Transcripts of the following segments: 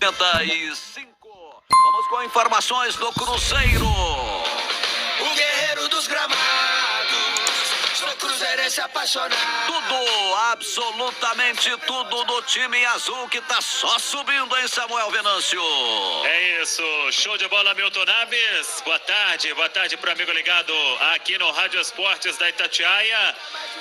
55. Vamos com informações do Cruzeiro. O guerreiro dos gramados, sou cruzeirense apaixonado. Tudo, absolutamente tudo do time azul que tá só subindo, hein, Samuel Venâncio? É isso, show de bola, Milton Naves. Boa tarde pro amigo ligado aqui no Rádio Esportes da Itatiaia.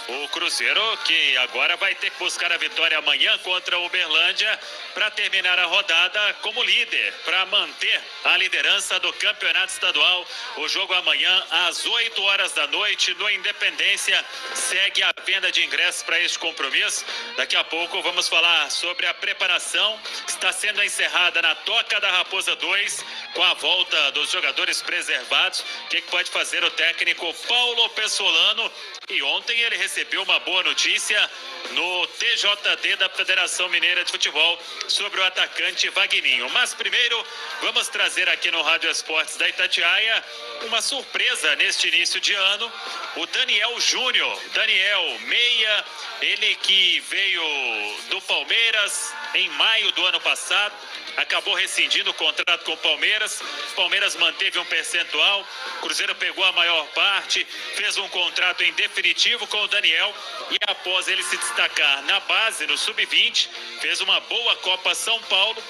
O Cruzeiro que agora vai ter que buscar a vitória amanhã contra o Uberlândia para terminar a rodada como líder, para manter a liderança do campeonato estadual. O jogo amanhã às 8 horas da noite no Independência. Segue a venda de ingressos para este compromisso. Daqui a pouco vamos falar sobre a preparação que está sendo encerrada na Toca da Raposa 2 com a volta dos jogadores preservados. O que pode fazer o técnico Paulo Pessolano? E ontem ele recebeu uma boa notícia no TJD da Federação Mineira de Futebol sobre o atacante Vagninho. Mas primeiro vamos trazer aqui no Rádio Esportes da Itatiaia uma surpresa neste início de ano. O Daniel Júnior, Daniel Meia, ele que veio do Palmeiras em maio do ano passado, acabou rescindindo o contrato com o Palmeiras. Palmeiras manteve um percentual, Cruzeiro pegou a maior parte, fez um contrato em definitivo com o Daniel e após ele se destacar na base, no Sub-20, fez uma boa Copa São Paulo,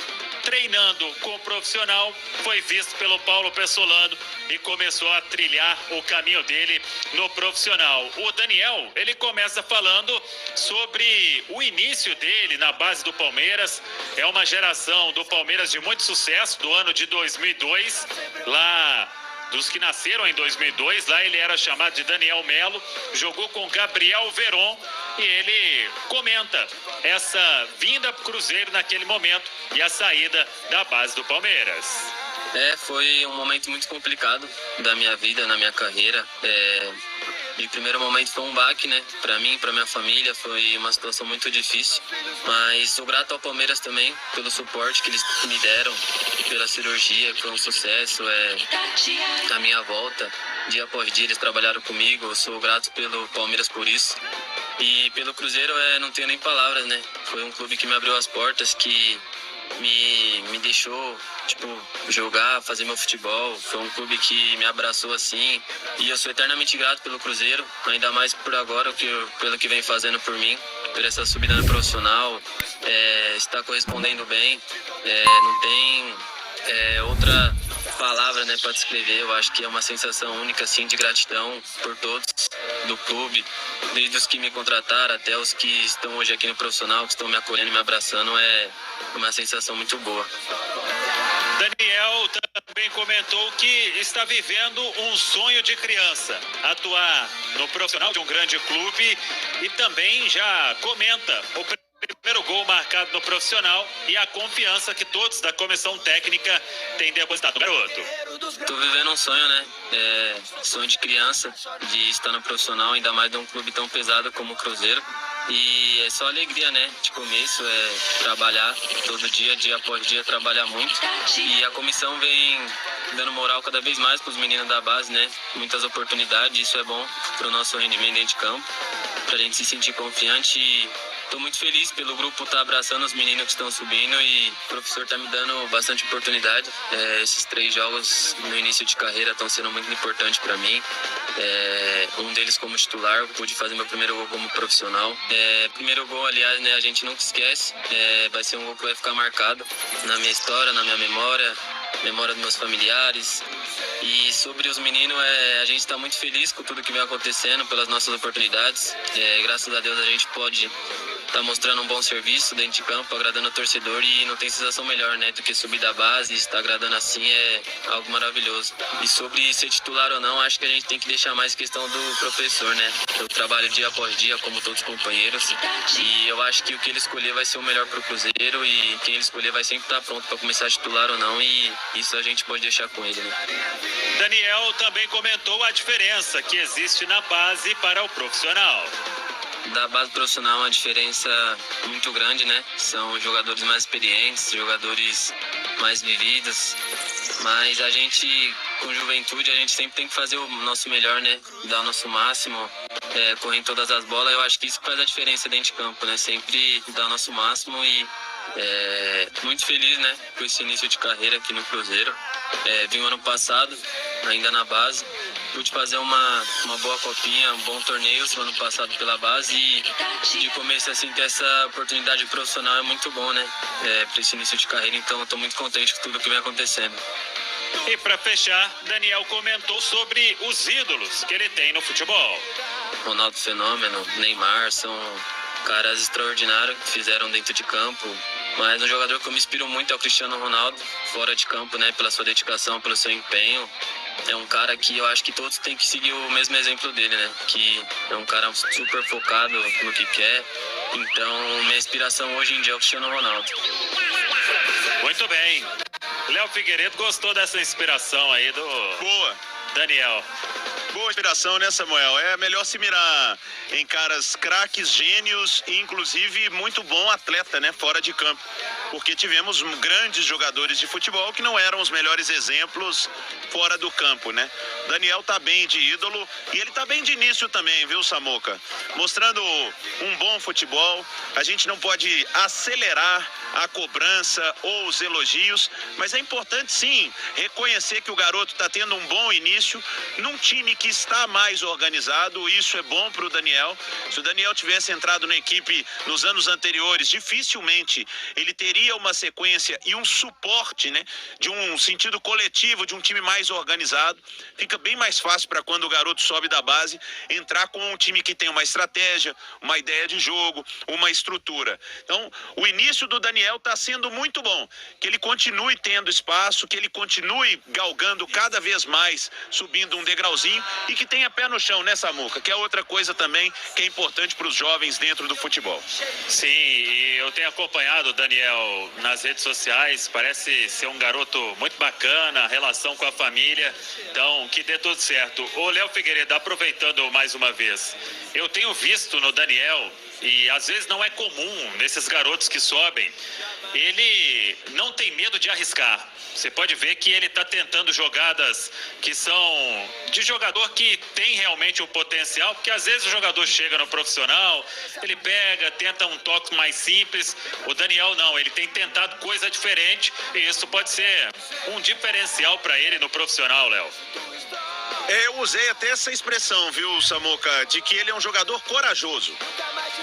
treinando com o profissional, foi visto pelo Paulo Pessolano e começou a trilhar o caminho dele no profissional. O Daniel, ele começa falando sobre o início dele na base do Palmeiras. É uma geração do Palmeiras de muito sucesso, do ano de 2002, lá dos que nasceram em 2002, lá ele era chamado de Daniel Melo, jogou com Gabriel Veron e ele comenta essa vinda para o Cruzeiro naquele momento e a saída da base do Palmeiras. Foi um momento muito complicado da minha vida, na minha carreira. De primeiro momento foi um baque, né? Pra mim, pra minha família, foi uma situação muito difícil. Mas sou grato ao Palmeiras também, pelo suporte que eles me deram, pela cirurgia, foi um sucesso. A minha volta, dia após dia, eles trabalharam comigo. Eu sou grato pelo Palmeiras por isso. E pelo Cruzeiro, não tenho nem palavras, né? Foi um clube que me abriu as portas, que me deixou, jogar, fazer meu futebol. Foi um clube que me abraçou assim. E eu sou eternamente grato pelo Cruzeiro, ainda mais por agora, pelo que vem fazendo por mim, por essa subida no profissional. Está correspondendo bem. Não tem outra palavra, né, para descrever. Eu acho que é uma sensação única, assim, de gratidão por todos do clube, desde os que me contrataram até os que estão hoje aqui no profissional, que estão me acolhendo e me abraçando. É uma sensação muito boa. Daniel também comentou que está vivendo um sonho de criança, atuar no profissional de um grande clube, e também já comenta o primeiro gol marcado no profissional e a confiança que todos da comissão técnica têm depositado no garoto. Tô vivendo um sonho, né? Sonho de criança, de estar no profissional, ainda mais de um clube tão pesado como o Cruzeiro. E é só alegria, né? De começo, trabalhar todo dia, dia após dia, trabalhar muito. E a comissão vem dando moral cada vez mais para os meninos da base, né? Muitas oportunidades, isso é bom para o nosso rendimento dentro de campo, para a gente se sentir confiante. E estou muito feliz pelo grupo estar abraçando os meninos que estão subindo e o professor está me dando bastante oportunidade. Esses 3 jogos no início de carreira estão sendo muito importantes para mim. Um deles como titular, eu pude fazer meu primeiro gol como profissional. Primeiro gol, aliás, né, a gente nunca esquece. Vai ser um gol que vai ficar marcado na minha história, na minha memória dos meus familiares. E sobre os meninos, a gente está muito feliz com tudo que vem acontecendo, pelas nossas oportunidades. Graças a Deus a gente pode estar mostrando um bom serviço dentro de campo, agradando o torcedor, e não tem sensação melhor, né, do que subir da base, estar agradando assim, é algo maravilhoso. E sobre ser titular ou não, acho que a gente tem que deixar mais questão do professor, né? Eu trabalho dia após dia, como todos os companheiros, e eu acho que o que ele escolher vai ser o melhor para o Cruzeiro, e quem ele escolher vai sempre estar pronto para começar a titular ou não, e isso a gente pode deixar com ele, né? Daniel também comentou a diferença que existe na base para o profissional. Da base profissional é uma diferença muito grande, né? São jogadores mais experientes, jogadores mais vividos, mas a gente, com juventude, a gente sempre tem que fazer o nosso melhor, né? Dar o nosso máximo, correr em todas as bolas. Eu acho que isso faz a diferença dentro de campo, né? Sempre dar o nosso máximo e Muito feliz, né, com esse início de carreira aqui no Cruzeiro. Vim ano passado, ainda na base. Pude fazer uma boa copinha, um bom torneio ano passado pela base e de começo assim ter essa oportunidade profissional é muito bom, né? Para esse início de carreira, então estou muito contente com tudo que vem acontecendo. E para fechar, Daniel comentou sobre os ídolos que ele tem no futebol. Ronaldo Fenômeno, Neymar, são caras extraordinários que fizeram dentro de campo. Mas um jogador que eu me inspiro muito é o Cristiano Ronaldo, fora de campo, né? Pela sua dedicação, pelo seu empenho. É um cara que eu acho que todos têm que seguir o mesmo exemplo dele, né? Que é um cara super focado no que quer. Então, minha inspiração hoje em dia é o Cristiano Ronaldo. Muito bem. Léo Figueiredo gostou dessa inspiração aí do Boa. Daniel. Boa inspiração, né, Samuel? É melhor se mirar em caras craques, gênios e, inclusive, muito bom atleta, né, fora de campo. Porque tivemos grandes jogadores de futebol que não eram os melhores exemplos fora do campo, né? Daniel tá bem de ídolo e ele tá bem de início também, viu, Samuca? Mostrando um bom futebol. A gente não pode acelerar a cobrança ou os elogios, mas é importante sim reconhecer que o garoto está tendo um bom início num time que está mais organizado. Isso é bom para o Daniel. Se o Daniel tivesse entrado na equipe nos anos anteriores, dificilmente ele teria uma sequência e um suporte, né, de um sentido coletivo, de um time mais organizado. Fica bem mais fácil para quando o garoto sobe da base entrar com um time que tem uma estratégia, uma ideia de jogo, uma estrutura. Então, o início do Daniel está sendo muito bom, que ele continue tendo espaço, que ele continue galgando cada vez mais, subindo um degrauzinho e que tenha pé no chão, né, Samuca? Que é outra coisa também que é importante para os jovens dentro do futebol. Sim, e eu tenho acompanhado o Daniel nas redes sociais, parece ser um garoto muito bacana, a relação com a família, então que dê tudo certo. Ô Léo Figueiredo, aproveitando mais uma vez, eu tenho visto no Daniel, e às vezes não é comum nesses garotos que sobem, ele não tem medo de arriscar. Você pode ver que ele está tentando jogadas que são de jogador que tem realmente o potencial, porque às vezes o jogador chega no profissional, ele pega, tenta um toque mais simples. O Daniel não, ele tem tentado coisa diferente e isso pode ser um diferencial para ele no profissional, Léo. Eu usei até essa expressão, viu, Samuca, de que ele é um jogador corajoso.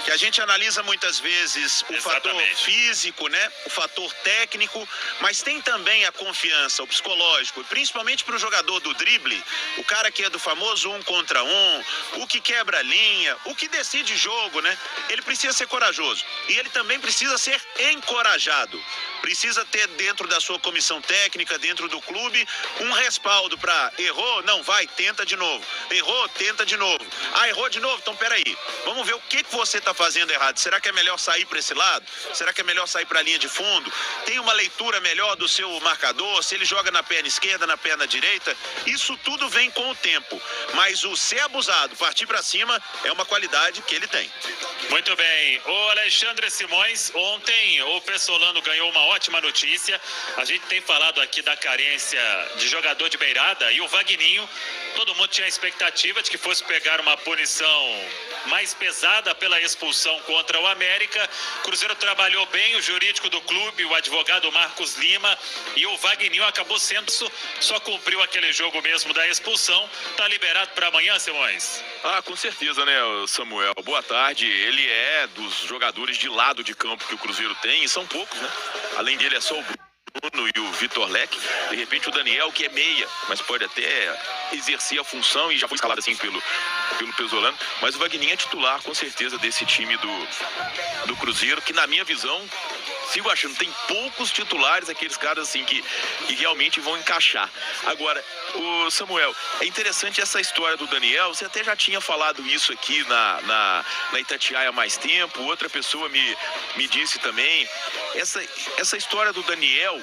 Que a gente analisa muitas vezes o fator físico, né? O fator técnico, mas tem também a confiança, o psicológico, principalmente para o jogador do drible, o cara que é do famoso 1 contra 1, o que quebra a linha, o que decide jogo, né? Ele precisa ser corajoso e ele também precisa ser encorajado. Precisa ter dentro da sua comissão técnica, dentro do clube, um respaldo para errou, não, vai, tenta de novo. Errou, tenta de novo. Ah, errou de novo? Então peraí, vamos ver o que você está fazendo errado. Será que é melhor sair para esse lado? Será que é melhor sair para a linha de fundo? Tem uma leitura melhor do seu marcador? Se ele joga na perna esquerda, na perna direita? Isso tudo vem com o tempo. Mas o ser abusado, partir para cima, é uma qualidade que ele tem. Muito bem. O Alexandre Simões, ontem o Pessolano ganhou uma ótima notícia. A gente tem falado aqui da carência de jogador de beirada e o Vagninho, todo mundo tinha a expectativa de que fosse pegar uma punição mais pesada pela expulsão contra o América. O Cruzeiro trabalhou bem, o jurídico do clube, o advogado Marcos Lima, e o Vagninho acabou sendo, só cumpriu aquele jogo mesmo da expulsão. Tá liberado para amanhã, Simões? Ah, com certeza, né, Samuel? Boa tarde. Ele é dos jogadores de lado de campo que o Cruzeiro tem, e são poucos, né? Além dele é só o Bruno e o Vitor Leque. De repente o Daniel, que é meia, mas pode até exercer a função e já foi escalado assim pelo Pesolano. Mas o Vagninho é titular, com certeza, desse time do Cruzeiro, que na minha visão, sigo achando, tem poucos titulares, aqueles caras assim que realmente vão encaixar. Agora, o Samuel, é interessante essa história do Daniel. Você até já tinha falado isso aqui na Itatiaia há mais tempo. Outra pessoa me disse também. Essa história do Daniel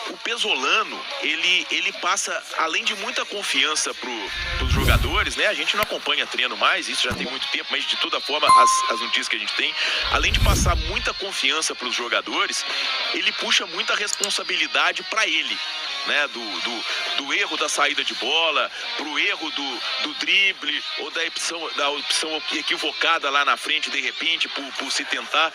o Pesolano, ele passa, além de muita confiança pros jogadores, né? A gente não acompanha treino mais, isso já tem muito tempo, mas de toda forma, as notícias que a gente tem, além de passar muita confiança pros jogadores, ele puxa muita responsabilidade para ele, né? Do erro da saída de bola, pro erro do drible, ou da opção equivocada lá na frente, de repente, por se tentar.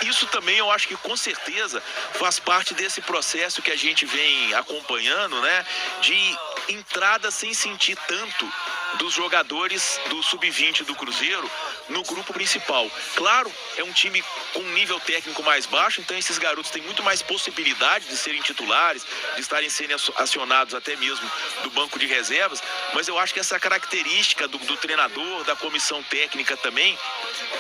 Isso também eu acho que com certeza faz parte desse processo que a gente vem acompanhando, né? De entrada sem sentir tanto dos jogadores do sub-20 do Cruzeiro no grupo principal. Claro, é um time com um nível técnico mais baixo, então esses garotos têm muito mais possibilidade de serem titulares, de estarem sendo acionados até mesmo do banco de reservas, mas eu acho que essa característica do treinador, da comissão técnica também,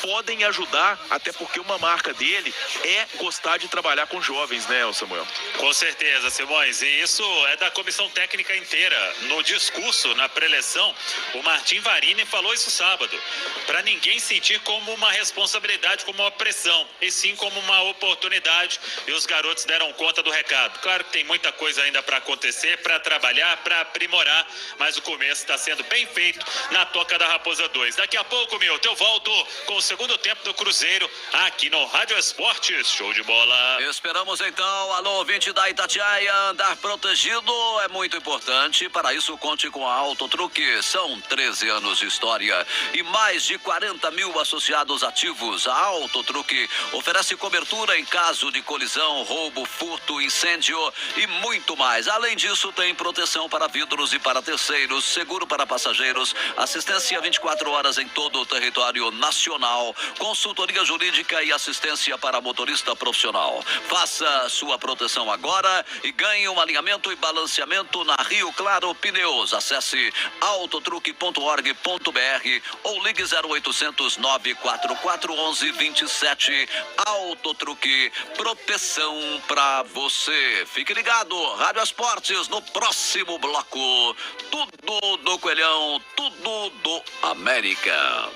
podem ajudar, até porque uma marca dele é gostar de trabalhar com jovens, né, Samuel? Com certeza, Simões, e isso é da comissão técnica inteira. No discurso, na preleção, o Martim Varini falou isso sábado, para ninguém sentir como uma responsabilidade, como uma pressão, e sim como uma oportunidade, e os garotos deram conta do recado. Claro que tem muita coisa ainda para acontecer, para trabalhar, para aprimorar, mas o começo está sendo bem feito na Toca da Raposa 2. Daqui a pouco, Milton, eu volto com o segundo tempo do Cruzeiro, aqui no Rádio Esportes. Show de bola! Esperamos então, alô, ouvinte da Itatiaia, andar protegido é muito importante. Para isso, conte com a Autotruque. São 13 anos de história e mais de 40 mil associados ativos. A Autotruque oferece cobertura em caso de colisão, roubo, furto, incêndio e muito mais. Além disso, tem proteção para vidros e para terceiros, seguro para passageiros, assistência 24 horas em todo o território nacional, consultoria jurídica e assistência para motorista profissional. Faça sua proteção agora e ganhe um alinhamento e balanceamento na Rio Claro Pneus. Acesse autotruque.org.br ou ligue 0800 944 11 27. Autotruque, proteção pra você. Fique ligado, Rádio Esportes, no próximo bloco. Tudo do Coelhão, tudo do América.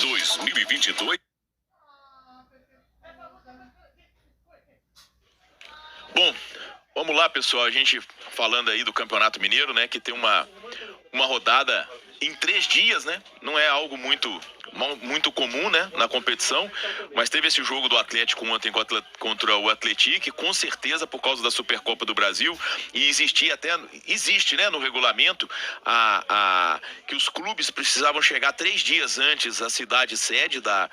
2022. Bom, vamos lá, pessoal, a gente falando aí do Campeonato Mineiro, né, que tem uma rodada em 3 dias, né, não é algo muito comum, né, na competição, mas teve esse jogo do Atlético ontem contra o Atlético, com certeza por causa da Supercopa do Brasil, e existe, né, no regulamento que os clubes precisavam chegar 3 dias antes à cidade sede da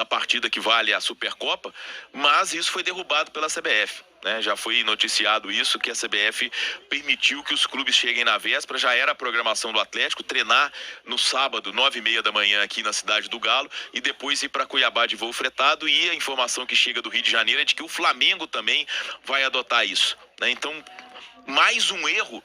partida que vale a Supercopa, mas isso foi derrubado pela CBF. Né, já foi noticiado isso, que a CBF permitiu que os clubes cheguem na véspera. Já era a programação do Atlético treinar no sábado, 9h30 da manhã, aqui na cidade do Galo, e depois ir para Cuiabá de voo fretado. E a informação que chega do Rio de Janeiro é de que o Flamengo também vai adotar isso, né? Então, mais um erro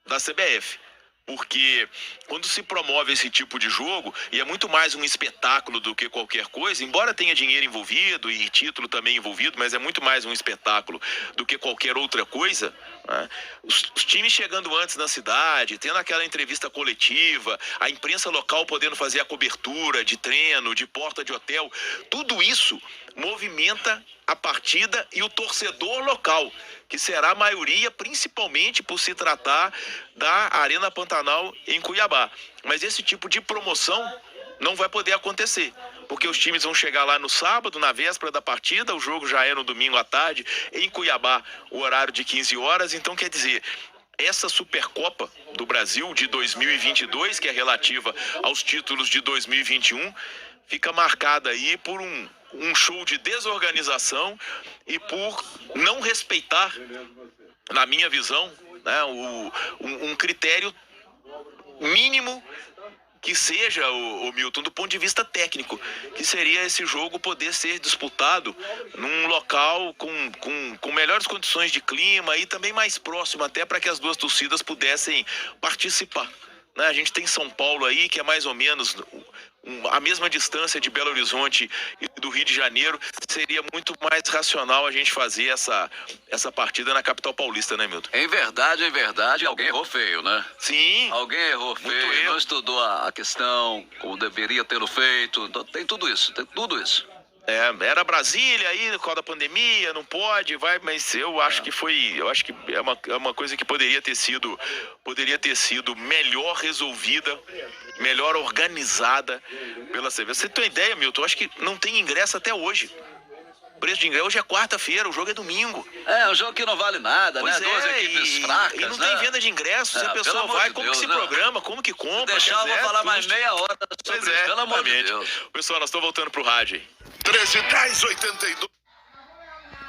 da CBF. Porque quando se promove esse tipo de jogo, e é muito mais um espetáculo do que qualquer coisa, embora tenha dinheiro envolvido e título também envolvido, mas é muito mais um espetáculo do que qualquer outra coisa, né? Os times chegando antes na cidade, tendo aquela entrevista coletiva, a imprensa local podendo fazer a cobertura de treino, de porta de hotel, tudo isso movimenta a partida e o torcedor local, que será a maioria, principalmente por se tratar da Arena Pantanal em Cuiabá. Mas esse tipo de promoção não vai poder acontecer, porque os times vão chegar lá no sábado, na véspera da partida, o jogo já é no domingo à tarde, em Cuiabá, o horário de 15 horas, então quer dizer, essa Supercopa do Brasil de 2022, que é relativa aos títulos de 2021, fica marcada aí por um show de desorganização e por não respeitar, na minha visão, né, um critério mínimo que seja, o Milton, do ponto de vista técnico, que seria esse jogo poder ser disputado num local com melhores condições de clima e também mais próximo, até para que as duas torcidas pudessem participar. Né? A gente tem São Paulo aí, que é mais ou menos a mesma distância de Belo Horizonte e do Rio de Janeiro. Seria muito mais racional a gente fazer essa partida na capital paulista, né, Milton? Em verdade, alguém errou feio, né? Sim. Alguém errou feio, erro. não estudou a questão, como deveria tê-lo feito. Tem tudo isso. Era Brasília aí, por causa da pandemia, não pode, mas eu acho que é uma coisa que poderia ter sido melhor resolvida, melhor organizada pela CBF. Você tem uma ideia, Milton? Eu acho que não tem ingresso até hoje. O preço de ingresso hoje é quarta-feira, o jogo é domingo. Um jogo que não vale nada, Pois né? Duas equipes fracas, e não né? tem venda de ingressos, a pessoa pelo amor vai, de como Deus, que se né? programa, como que compra. Deixar, eu vou falar mais meia hora sobre isso, pelo amor de Deus. Pessoal, nós estamos voltando pro rádio aí. 13 10 82.